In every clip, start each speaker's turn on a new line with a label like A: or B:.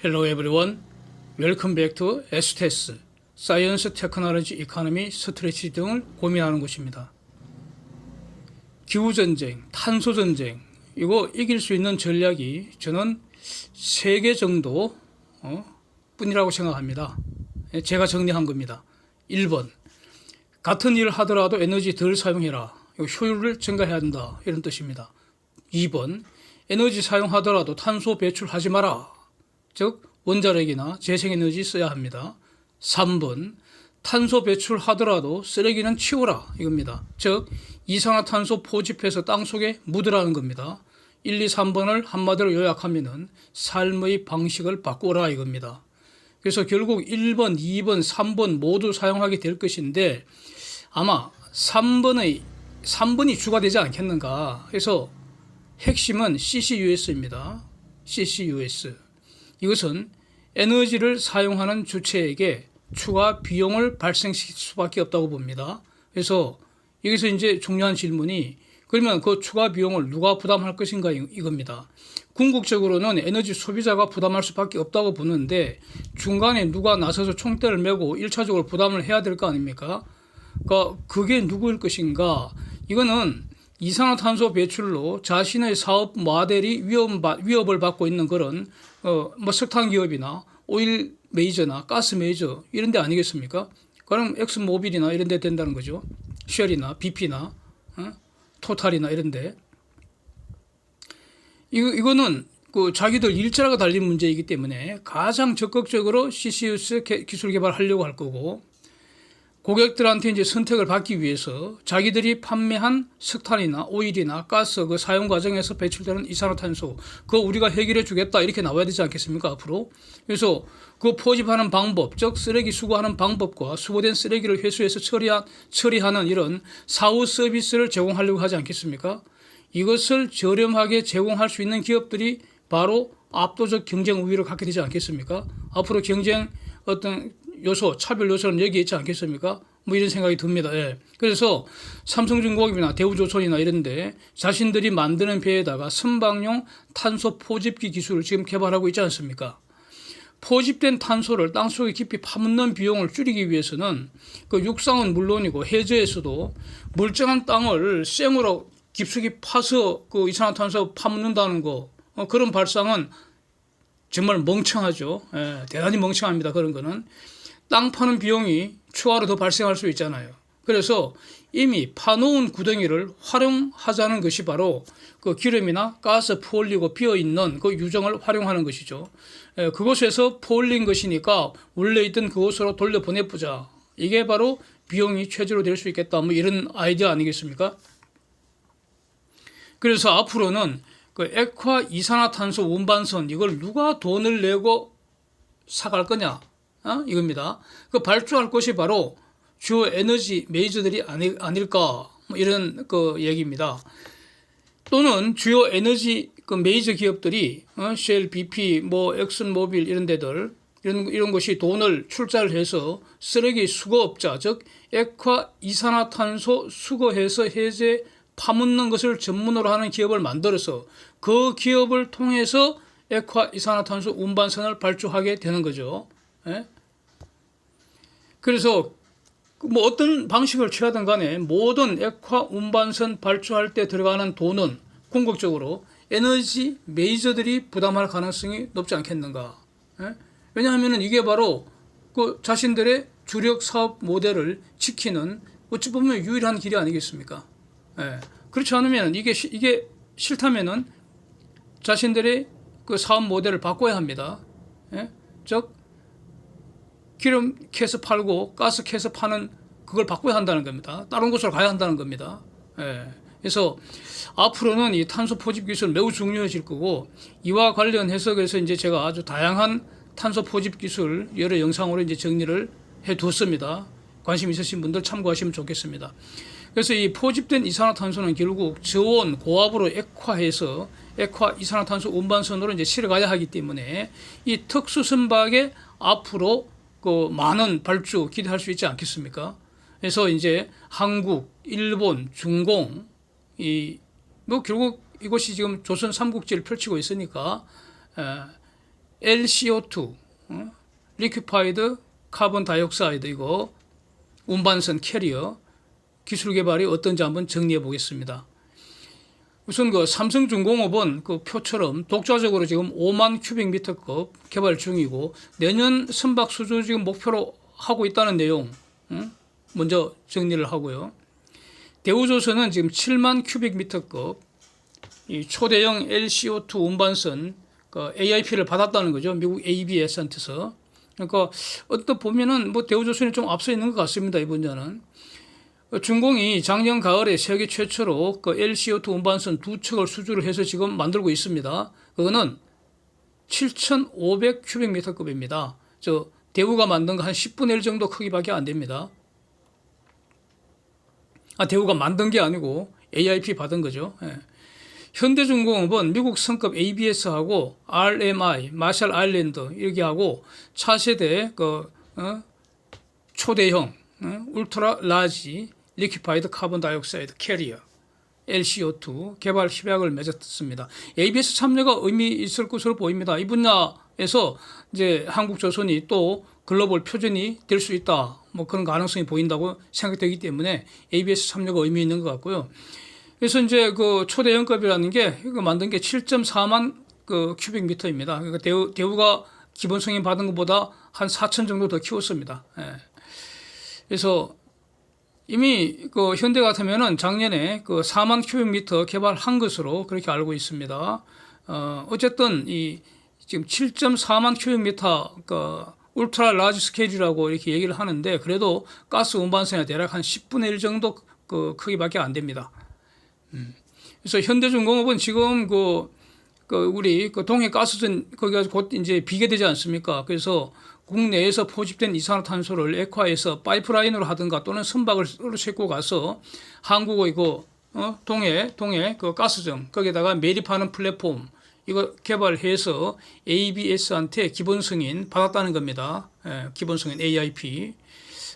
A: Hello everyone. Welcome back to STS, Science, Technology, Economy, Strategy 등을 고민하는 곳입니다. 기후전쟁, 탄소전쟁, 이거 이길 수 있는 전략이 저는 3개 정도 뿐이라고 생각합니다. 제가 정리한 겁니다. 1번, 같은 일을 하더라도 에너지 덜 사용해라. 효율을 증가해야 한다. 이런 뜻입니다. 2번, 에너지 사용하더라도 탄소 배출하지 마라. 즉 원자력이나 재생에너지 써야 합니다. 3번, 탄소 배출하더라도 쓰레기는 치우라 이겁니다. 즉 이산화탄소 포집해서 땅속에 묻으라는 겁니다. 1, 2, 3번을 한마디로 요약하면 삶의 방식을 바꾸라 이겁니다. 그래서 결국 1번, 2번, 3번 모두 사용하게 될 것인데 아마 3번이 주가 되지 않겠는가. 그래서 핵심은 CCUS입니다. CCUS. 이것은 에너지를 사용하는 주체에게 추가 비용을 발생시킬 수밖에 없다고 봅니다. 그래서 여기서 이제 중요한 질문이 그러면 그 추가 비용을 누가 부담할 것인가 이겁니다. 궁극적으로는 에너지 소비자가 부담할 수밖에 없다고 보는데 중간에 누가 나서서 총대를 메고 1차적으로 부담을 해야 될 거 아닙니까? 그러니까 그게 누구일 것인가? 이거는 이산화탄소 배출로 자신의 사업 모델이 위협을 받고 있는 그런 석탄 기업이나 오일 메이저나 가스 메이저 이런 데 아니겠습니까? 그럼 엑스모빌이나 이런 데 된다는 거죠. 쉘이나 BP나 토탈이나 이런 데. 이거는 그 자기들 일자리가 달린 문제이기 때문에 가장 적극적으로 CCUS 기술 개발하려고 할 거고 고객들한테 이제 선택을 받기 위해서 자기들이 판매한 석탄이나 오일이나 가스 그 사용 과정에서 배출되는 이산화탄소 그거 우리가 해결해 주겠다 이렇게 나와야 되지 않겠습니까 앞으로. 그래서 그 포집하는 방법 즉 쓰레기 수거하는 방법과 수거된 쓰레기를 회수해서 처리하는 이런 사후 서비스를 제공하려고 하지 않겠습니까. 이것을 저렴하게 제공할 수 있는 기업들이 바로 압도적 경쟁 우위를 갖게 되지 않겠습니까. 앞으로 경쟁 어떤 요소, 차별 요소는 여기에 있지 않겠습니까? 뭐 이런 생각이 듭니다. 예. 그래서 삼성중공업이나 대우조선이나 이런데 자신들이 만드는 배에다가 선박용 탄소 포집기 기술을 지금 개발하고 있지 않습니까? 포집된 탄소를 땅속에 깊이 파묻는 비용을 줄이기 위해서는 그 육상은 물론이고 해저에서도 멀쩡한 땅을 생으로 깊숙이 파서 그 이산화탄소 파묻는다는 거 그런 발상은 정말 멍청하죠. 예, 대단히 멍청합니다. 그런 거는. 땅 파는 비용이 추가로 더 발생할 수 있잖아요. 그래서 이미 파놓은 구덩이를 활용하자는 것이 바로 그 기름이나 가스 퍼올리고 비어있는 그 유정을 활용하는 것이죠. 그곳에서 퍼올린 것이니까 원래 있던 그곳으로 돌려보내보자. 이게 바로 비용이 최저로 될 수 있겠다. 뭐 이런 아이디어 아니겠습니까? 그래서 앞으로는 그 액화 이산화탄소 운반선 이걸 누가 돈을 내고 사갈 거냐? 이겁니다. 그 발주할 것이 바로 주요 에너지 메이저들이 아닐까 뭐 이런 그 얘기입니다. 또는 주요 에너지 그 메이저 기업들이 쉘, BP, 뭐 엑슨모빌 이런 데들 이런 것이 돈을 출자를 해서 쓰레기 수거업자 즉 액화 이산화탄소 수거해서 해제 파묻는 것을 전문으로 하는 기업을 만들어서 그 기업을 통해서 액화 이산화탄소 운반선을 발주하게 되는 거죠. 예? 그래서 뭐 어떤 방식을 취하든 간에 모든 액화 운반선 발주할 때 들어가는 돈은 궁극적으로 에너지 메이저들이 부담할 가능성이 높지 않겠는가. 예? 왜냐하면 이게 바로 그 자신들의 주력 사업 모델을 지키는 어찌 보면 유일한 길이 아니겠습니까. 예. 그렇지 않으면 이게 싫다면은 자신들의 그 사업 모델을 바꿔야 합니다. 예? 즉 기름 캐서 팔고 가스 캐서 파는 그걸 바꿔야 한다는 겁니다. 다른 곳으로 가야 한다는 겁니다. 예. 그래서 앞으로는 이 탄소 포집 기술 매우 중요해질 거고 이와 관련해서 그래서 이제 제가 아주 다양한 탄소 포집 기술 여러 영상으로 이제 정리를 해 두었습니다. 관심 있으신 분들 참고하시면 좋겠습니다. 그래서 이 포집된 이산화탄소는 결국 저온 고압으로 액화해서 액화 이산화탄소 운반선으로 이제 실어가야 하기 때문에 이 특수 선박에 앞으로 그 많은 발주 기대할 수 있지 않겠습니까? 그래서 이제 한국, 일본, 중공 뭐 결국 이것이 지금 조선 삼국지를 펼치고 있으니까 LCO2 리퀴파이드 카본 다이옥사이드 이거 운반선 캐리어 기술 개발이 어떤지 한번 정리해 보겠습니다. 우선 그 삼성중공업은 그 표처럼 독자적으로 지금 5만 큐빅미터급 개발 중이고 내년 선박 수주 지금 목표로 하고 있다는 내용 먼저 정리를 하고요. 대우조선은 지금 7만 큐빅미터급 이 초대형 LCO2 운반선 그 AIP를 받았다는 거죠. 미국 ABS한테서. 그러니까 어떤 보면은 뭐 대우조선이 좀 앞서 있는 것 같습니다. 이 분야는. 중공이 작년 가을에 세계 최초로 그 LCO2 운반선 두 척을 수주를 해서 지금 만들고 있습니다. 그거는 7,500 큐빅미터급입니다. 저 대우가 만든 거 한 10분의 1 정도 크기밖에 안 됩니다. 대우가 만든 게 아니고 AIP 받은 거죠. 예. 현대중공업은 미국 성급 ABS하고 RMI, 마샬 아일랜드 이렇게 하고 차세대 초대형 울트라 라지 리퀴파이드 카본 다이옥사이드 캐리어 LCO2 개발 협약을 맺었습니다. ABS 참여가 의미 있을 것으로 보입니다. 이 분야에서 이제 한국조선이 또 글로벌 표준이 될 수 있다. 뭐 그런 가능성이 보인다고 생각되기 때문에 ABS 참여가 의미 있는 것 같고요. 그래서 이제 그 초대형급이라는 게 이거 만든 게 7.4만 그 큐빅미터입니다. 그러니까 대우가 기본 승인 받은 것보다 한 4천 정도 더 키웠습니다. 예. 그래서 이미 그 현대 같으면은 작년에 그 4만 큐빅미터 개발한 것으로 그렇게 알고 있습니다. 어쨌든 이 지금 7.4만 큐빅미터 그 울트라 라지 스케일이라고 이렇게 얘기를 하는데 그래도 가스 운반선에 대략 한 10분의 1 정도 그 크기밖에 안 됩니다. 그래서 현대중공업은 지금 우리 그 동해 가스전 거기가 곧 이제 비게되지 않습니까? 그래서 국내에서 포집된 이산화탄소를 액화해서 파이프라인으로 하든가 또는 선박을 싣고 가서 한국의 동해 그 가스정 거기다가 매립하는 플랫폼 이거 개발해서 ABS한테 기본 승인 받았다는 겁니다. 예, 기본 승인 AIP.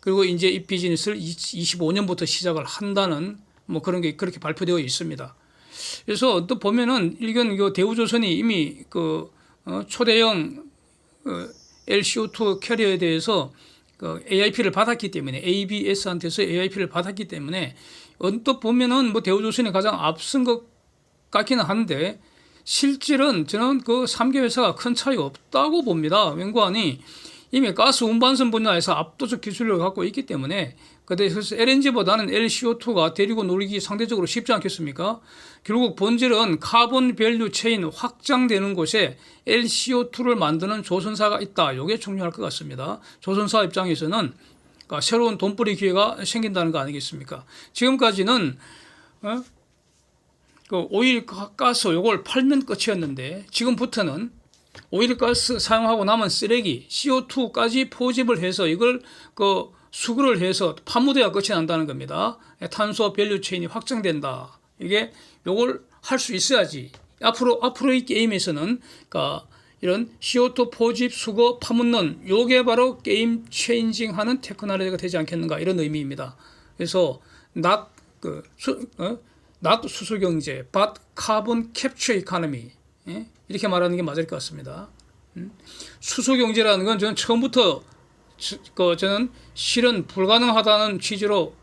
A: 그리고 이제 이 비즈니스를 25년부터 시작을 한다는 뭐 그런 게 그렇게 발표되어 있습니다. 그래서 또 보면은 일견 대우조선이 이미 초대형 LCO2 캐리어에 대해서 AIP를 받았기 때문에 ABS한테서 AIP를 받았기 때문에 언뜻 보면은 뭐 대우조선이 가장 앞선 것 같기는 한데 실질은 저는 그 3개 회사가 큰 차이 없다고 봅니다. 왠고하니 이미 가스 운반선 분야에서 압도적 기술력을 갖고 있기 때문에 그래서 LNG보다는 LCO2가 데리고 놀기 상대적으로 쉽지 않겠습니까? 결국 본질은 카본 밸류 체인 확장되는 곳에 LCO2를 만드는 조선사가 있다. 이게 중요할 것 같습니다. 조선사 입장에서는 새로운 돈벌이 기회가 생긴다는 거 아니겠습니까? 지금까지는 그 오일가스 요걸 팔면 끝이었는데 지금부터는 오일가스 사용하고 남은 쓰레기 CO2까지 포집을 해서 이걸 수거를 해서 파묻어야 끝이 난다는 겁니다. 탄소 밸류 체인이 확장된다. 이게 요걸 할 수 있어야지 앞으로의 게임에서는 이런 CO2 포집 수거 파묻는 요게 바로 게임 체인징하는 테크놀로지가 되지 않겠는가 이런 의미입니다. 그래서 not 수소 경제, but carbon capture economy 이렇게 말하는 게 맞을 것 같습니다. 수소 경제라는 건 저는 처음부터 저는 실현 불가능하다는 취지로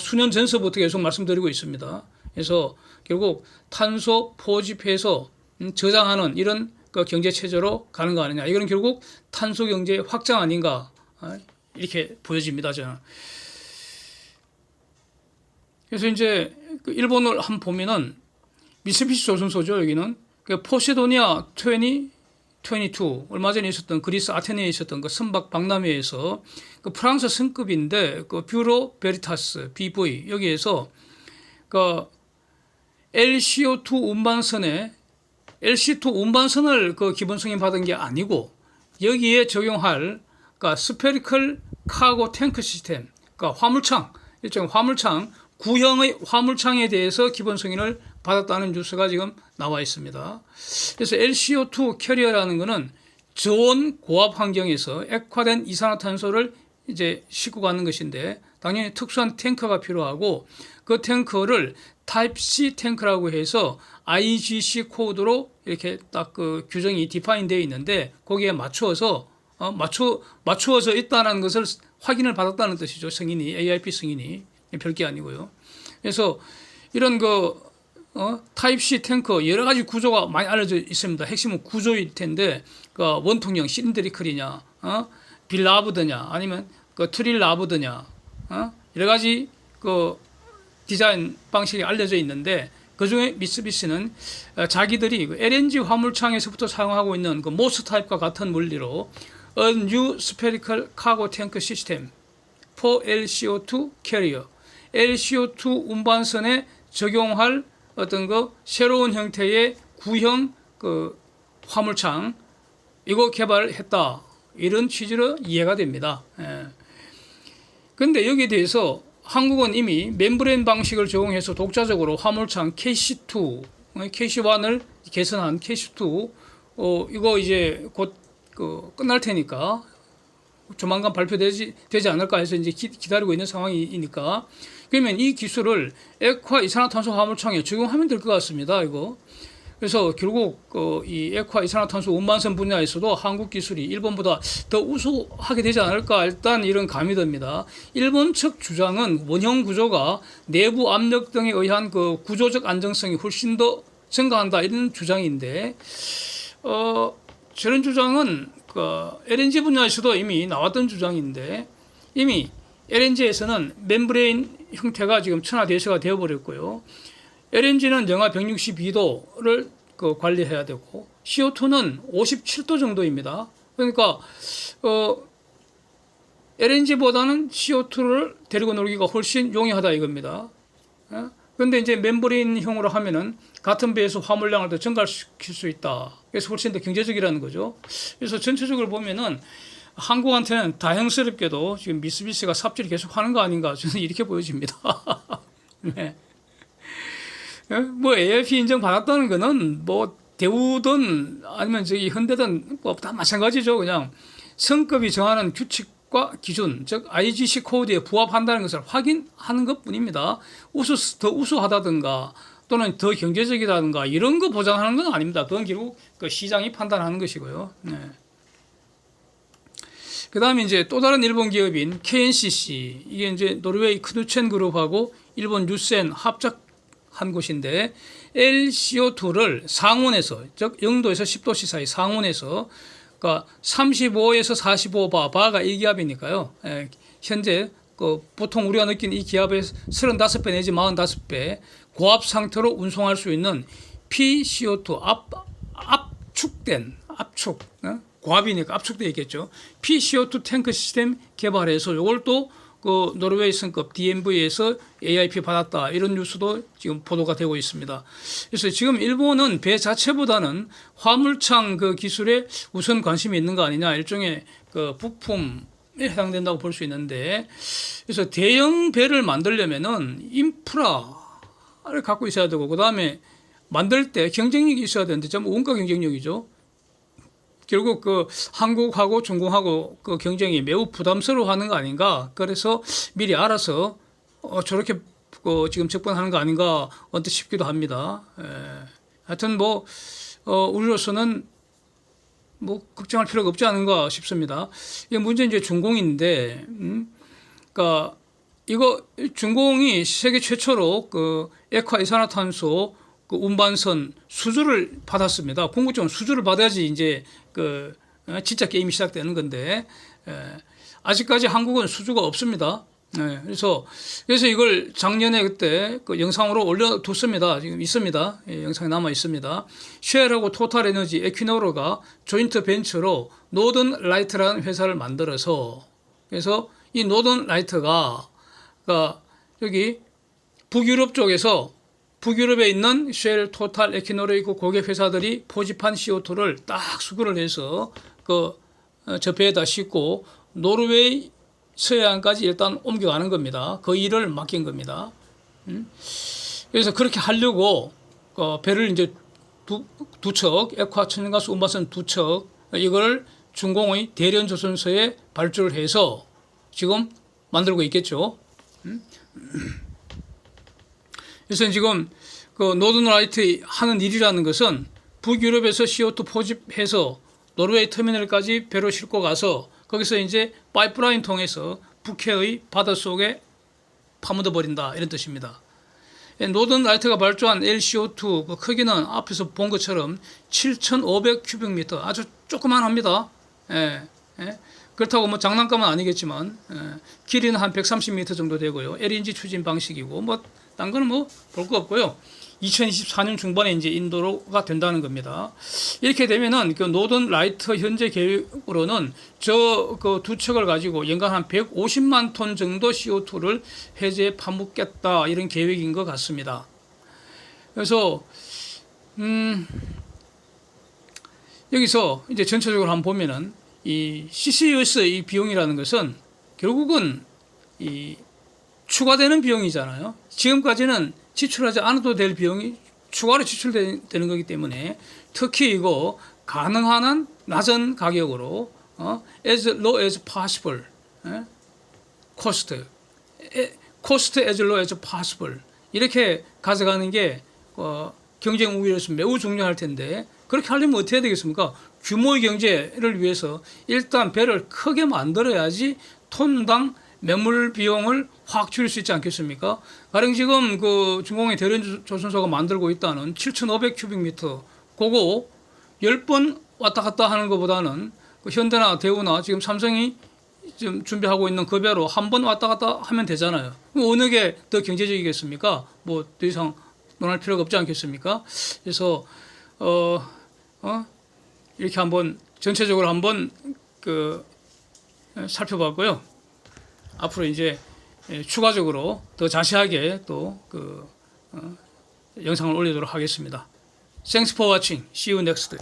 A: 수년 전서부터 계속 말씀드리고 있습니다. 그래서 결국 탄소 포집해서 저장하는 이런 경제 체제로 가는 거 아니냐. 이거는 결국 탄소 경제 확장 아닌가 이렇게 보여집니다. 저는. 그래서 이제 일본을 한번 보면은 미쓰비시 조선소죠. 여기는 포세도니아 2022 얼마 전에 있었던 그리스 아테네에 있었던 그 선박 박람회에서 프랑스 승급인데 뷰로 베리타스 BV 여기에서 LCO2 운반선에 LC2 운반선을 기본 승인 받은 게 아니고 여기에 적용할 스페리컬 카고 탱크 시스템 화물창 일종의 화물창 구형의 화물창에 대해서 기본 승인을 받았다는 뉴스가 지금 나와 있습니다. 그래서 LCO2 캐리어라는 것은 저온 고압 환경에서 액화된 이산화탄소를 이제 싣고 가는 것인데 당연히 특수한 탱커가 필요하고 그 탱커를 타입 C 탱크라고 해서 IGC 코드로 이렇게 딱 그 규정이 디파인 되어 있는데 거기에 맞추어서 맞추어져 있다는 것을 확인을 받았다는 뜻이죠. 승인이 AIP 승인이 별게 아니고요. 그래서 이런 타입 C 탱커 여러 가지 구조가 많이 알려져 있습니다. 핵심은 구조일 텐데 그 원통형 실린드리클이냐, 빌라브드냐, 아니면 그 트릴라브드냐, 여러 가지 그 디자인 방식이 알려져 있는데 그 중에 미쓰비시는 자기들이 LNG 화물창에서부터 사용하고 있는 그 모스 타입과 같은 원리로 A New Spherical Cargo Tank System for LCO2 Carrier, LCO2 운반선에 적용할 어떤 새로운 형태의 구형 그 화물창 이거 개발했다 이런 취지로 이해가 됩니다. 그런데 여기에 대해서 한국은 이미 멤브레인 방식을 적용해서 독자적으로 화물창 KC2, KC1을 개선한 KC2 이거 이제 곧 끝날 테니까 조만간 발표되지 않을까 해서 이제 기다리고 있는 상황이니까 그러면 이 기술을 액화 이산화탄소 화물창에 적용하면 될 것 같습니다. 이거. 그래서 결국 이 액화 이산화탄소 운반선 분야에서도 한국 기술이 일본보다 더 우수하게 되지 않을까 일단 이런 감이 듭니다. 일본 측 주장은 원형 구조가 내부 압력 등에 의한 그 구조적 안정성이 훨씬 더 증가한다 이런 주장인데 저런 주장은 LNG 분야에서도 이미 나왔던 주장인데 이미 LNG에서는 멤브레인 형태가 지금 천하대세가 되어버렸고요. LNG는 영하 162도를 관리해야 되고 CO2는 57도 정도입니다. 그러니까 LNG보다는 CO2를 데리고 놀기가 훨씬 용이하다 이겁니다. 그런데 이제 멤브레인형으로 하면은 같은 배에서 화물량을 더 증가시킬 수 있다. 그래서 훨씬 더 경제적이라는 거죠. 그래서 전체적으로 보면은 한국한테는 다행스럽게도 지금 미쓰비시가 삽질을 계속 하는 거 아닌가 저는 이렇게 보여집니다. 네. 뭐 AIP 인정 받았다는 거는 뭐 대우든 아니면 현대든 뭐 다 마찬가지죠. 그냥 성급이 정하는 규칙과 기준, 즉 IGC 코드에 부합한다는 것을 확인하는 것뿐입니다. 더 우수하다든가 또는 더 경제적이다든가 이런 거 보장하는 건 아닙니다. 그건 결국 그 시장이 판단하는 것이고요. 네. 그 다음에 이제 또 다른 일본 기업인 KNCC 이게 이제 노르웨이 크누첸 그룹하고 일본 유센 합작한 곳인데 LCO2를 상온에서 즉 0도에서 10도씨 사이 상온에서 그러니까 35에서 45바 바가 이 기압이니까요. 현재 보통 우리가 느끼는 이 기압의 35배 내지 45배 고압 상태로 운송할 수 있는 PCO2 압축 고압이니까 압축되어 있겠죠. PCO2 탱크 시스템 개발해서 이걸 또 노르웨이 성급 DNV에서 AIP 받았다 이런 뉴스도 지금 보도가 되고 있습니다. 그래서 지금 일본은 배 자체보다는 화물창 기술에 우선 관심이 있는 거 아니냐 일종의 부품에 해당된다고 볼 수 있는데 그래서 대형 배를 만들려면은 인프라를 갖고 있어야 되고 그 다음에 만들 때 경쟁력이 있어야 되는데 전부 원가 경쟁력이죠. 결국 한국하고 중국하고 경쟁이 매우 부담스러워하는 거 아닌가. 그래서 미리 알아서 저렇게 지금 접근하는 거 아닌가 언뜻 싶기도 합니다. 하여튼 우리로서는 걱정할 필요가 없지 않은가 싶습니다. 이게 문제는 이제 준공인데, 그러니까 이거 준공이 세계 최초로 액화 이산화탄소 운반선 수주를 받았습니다. 궁극적으로 수주를 받아야지 이제 진짜 게임이 시작되는 건데 아직까지 한국은 수주가 없습니다. 그래서 이걸 작년에 그때 영상으로 올려뒀습니다. 지금 있습니다. 영상이 남아 있습니다. 쉘하고 토탈 에너지 에퀴노르가 조인트 벤처로 노던 라이트라는 회사를 만들어서 그래서 이 노던 라이트가 여기 북유럽 쪽에서 북유럽에 있는 쉘, 토탈, 에퀴노르 있고 고객 회사들이 포집한 CO2를 딱 수거를 해서 저 배에다 싣고 노르웨이 서해안까지 일단 옮겨가는 겁니다. 그 일을 맡긴 겁니다. 그래서 그렇게 하려고 배를 이제 두 척, 액화 천연가스 운반선 두 척, 이걸 중공의 대련조선소에 발주를 해서 지금 만들고 있겠죠. 그래서 지금 그 노던라이트 하는 일이라는 것은 북유럽에서 CO2 포집해서 노르웨이 터미널까지 배로 싣고 가서 거기서 이제 파이프라인 통해서 북해의 바닷속에 파묻어 버린다 이런 뜻입니다. 노던라이트가 발주한 LCO2 그 크기는 앞에서 본 것처럼 7,500 큐빅미터 아주 조그만합니다. 예, 예. 그렇다고 뭐 장난감은 아니겠지만 길이는 한 130m 정도 되고요. LNG 추진 방식이고 뭐 딴 거는 뭐 볼 거 없고요. 2024년 중반에 이제 인도가 된다는 겁니다. 이렇게 되면은 그 노던 라이트 현재 계획으로는 저 그 두 척을 가지고 연간 한 150만 톤 정도 CO2를 해제에 파묻겠다 이런 계획인 것 같습니다. 그래서 여기서 이제 전체적으로 한번 보면은 이 CCUS 이 비용이라는 것은 결국은 이 추가되는 비용이잖아요. 지금까지는 지출하지 않아도 될 비용이 추가로 지출되는 거기 때문에 특히 이거 가능한 한 낮은 가격으로 as low as possible cost as low as possible 이렇게 가져가는 게 경쟁 우위로서 매우 중요할 텐데 그렇게 하려면 어떻게 해야 되겠습니까? 규모의 경제를 위해서 일단 배를 크게 만들어야지 톤당 매물 비용을 확 줄일 수 있지 않겠습니까? 가령 지금 그 중공의 대련조선소가 만들고 있다는 7,500 큐빅미터 그거 10번 왔다 갔다 하는 것보다는 그 현대나 대우나 지금 삼성이 지금 준비하고 있는 그 배로 한 번 왔다 갔다 하면 되잖아요. 어느 게 더 경제적이겠습니까? 뭐 더 이상 논할 필요가 없지 않겠습니까? 그래서 이렇게 한번 전체적으로 한번 그 살펴봤고요. 앞으로 이제 추가적으로 더 자세하게 또 그 영상을 올리도록 하겠습니다. Thanks for watching. See you next.